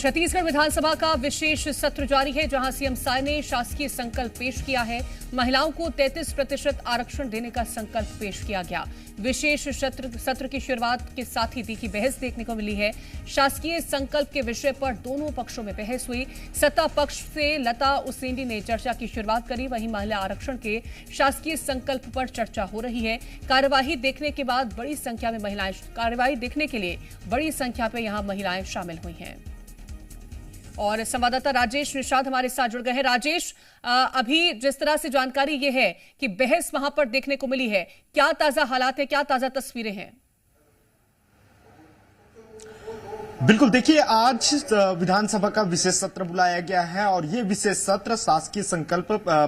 छत्तीसगढ़ विधानसभा का विशेष सत्र जारी है, जहां सीएम साय ने शासकीय संकल्प पेश किया है। महिलाओं को 33% आरक्षण देने का संकल्प पेश किया गया। विशेष सत्र की शुरुआत के साथ ही तीखी बहस देखने को मिली है। शासकीय संकल्प के विषय पर दोनों पक्षों में बहस हुई। सत्ता पक्ष से लता उसेंडी ने चर्चा की शुरुआत करी, वहीं महिला आरक्षण के शासकीय संकल्प पर चर्चा हो रही है। कार्यवाही देखने के बाद बड़ी संख्या में महिलाएं कार्यवाही देखने के लिए बड़ी संख्या में यहां महिलाएं शामिल हुई हैं। और संवाददाता राजेश निषाद हमारे साथ जुड़ गए हैं। राजेश, अभी जिस तरह से जानकारी ये है कि बहस वहां पर देखने को मिली है, क्या ताजा हालात है, क्या ताजा तस्वीरें हैं? बिल्कुल, देखिए आज विधानसभा का विशेष सत्र बुलाया गया है और ये विशेष सत्र शासकीय संकल्प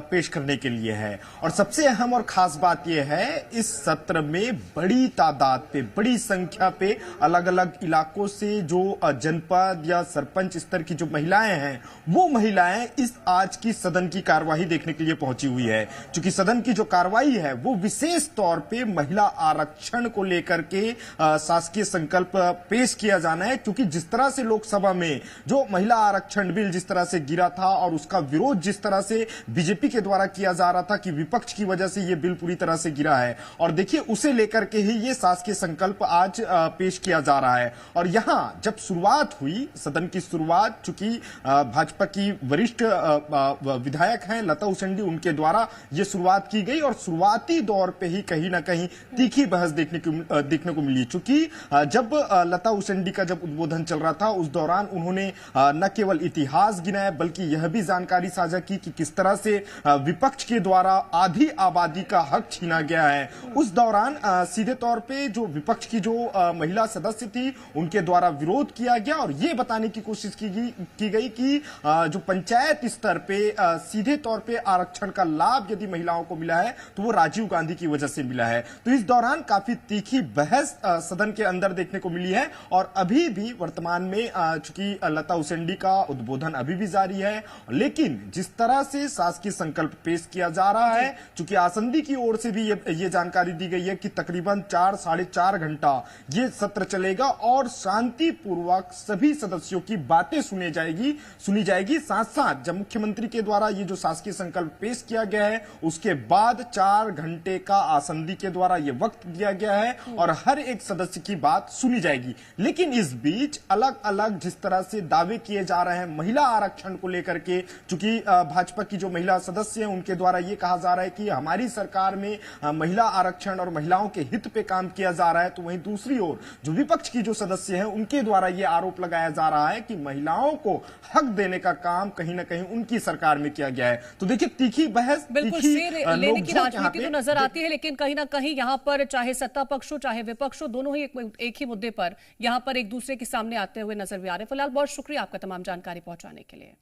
पेश करने के लिए है। और सबसे अहम और खास बात यह है, इस सत्र में बड़ी तादाद पे, बड़ी संख्या पे अलग अलग इलाकों से जो जनपद या सरपंच स्तर की जो महिलाएं हैं, वो महिलाएं इस आज की सदन की कार्यवाही देखने के लिए पहुंची हुई है। क्योंकि सदन की जो कार्यवाही है वो विशेष तौर पे महिला आरक्षण को लेकर के शासकीय संकल्प पेश किया जाना है। क्योंकि जिस तरह से लोकसभा में जो महिला आरक्षण बिल जिस तरह से गिरा था और उसका विरोध जिस तरह से बीजेपी के द्वारा किया जा रहा था कि विपक्ष की वजह से यह बिल पूरी तरह से गिरा है, और देखिए उसे लेकर के ही ये शासकीय संकल्प आज पेश किया जा रहा है। और यहां जब शुरुआत हुई सदन की शुरुआत, चूंकि भाजपा की वरिष्ठ विधायक हैं लता उसेंडी, उनके द्वारा यह शुरुआत की गई और शुरुआती दौर पे ही कहीं ना कहीं तीखी बहस देखने को मिली। चूंकि जब लता उसेंडी का जब उद्बोधन चल रहा था उस दौरान उन्होंने न केवल इतिहास गिनाया बल्कि यह भी जानकारी साझा की कि किस तरह से विपक्ष के द्वारा आधी आबादी का हक छीना गया है। उस दौरान सीधे तौर पे जो विपक्ष की जो महिला सदस्य थी उनके द्वारा विरोध किया गया और यह बताने की कोशिश की गई कि जो पंचायत स्तर पे सीधे तौर पे आरक्षण का लाभ यदि महिलाओं को मिला है तो वो राजीव गांधी की वजह से मिला है। तो इस दौरान काफी तीखी बहस सदन के अंदर देखने को मिली है और अभी भी वर्तमान में चूंकि लता उसेंडी का उद्बोधन अभी भी जारी है, लेकिन जिस तरह से शासकीय संकल्प पेश किया जा रहा है, चूंकि आसंदी की ओर से भी ये जानकारी दी गई है कि तकरीबन 4-4.5 घंटा ये सत्र चलेगा और शांतिपूर्वक सभी सदस्यों की बातें सुनी जाएगी। साथ साथ जब मुख्यमंत्री के द्वारा ये जो शासकीय संकल्प पेश किया गया है उसके बाद 4 घंटे का आसंदी के द्वारा ये वक्त दिया गया है और हर एक सदस्य की बात सुनी जाएगी। लेकिन इस बीच अलग अलग जिस तरह से दावे किए जा रहे हैं महिला आरक्षण को लेकर के, चूंकि भाजपा की जो महिला सदस्य हैं उनके द्वारा यह कहा जा रहा है कि हमारी सरकार में महिला आरक्षण और महिलाओं के हित पे काम किया जा रहा है, तो वहीं दूसरी ओर जो विपक्ष की जो सदस्य हैं उनके द्वारा यह आरोप लगाया जा रहा है कि महिलाओं को हक देने का काम कहीं ना कहीं उनकी सरकार में किया गया है। तो देखिए तीखी बहस, बिल्कुल लेने की राजनीति तो नजर आती है, लेकिन कहीं ना कहीं यहाँ पर चाहे सत्ता पक्ष हो चाहे विपक्ष हो, दोनों ही एक ही मुद्दे पर यहाँ पर एक दूसरे के सामने आते हुए नजर भी आ रहे हैं। फिलहाल बहुत शुक्रिया आपका तमाम जानकारी पहुंचाने के लिए।